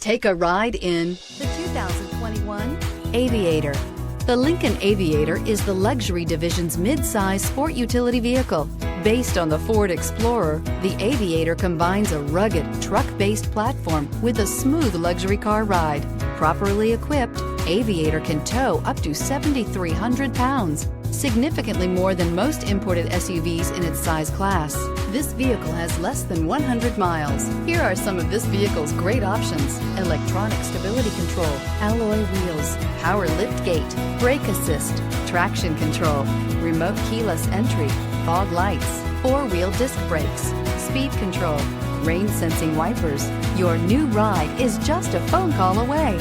Take a ride in the 2021 Aviator. The Lincoln Aviator is the luxury division's mid-size sport utility vehicle. Based on the Ford Explorer, the Aviator combines a rugged, truck-based platform with a smooth luxury car ride. Properly equipped, Aviator can tow up to 7,300 pounds, significantly more than most imported SUVs in its size class. This vehicle has less than 100 miles. Here are some of this vehicle's great options: electronic stability control, alloy wheels, power lift gate, brake assist, traction control, remote keyless entry, fog lights, four-wheel disc brakes, speed control, rain sensing wipers. Your new ride is just a phone call away.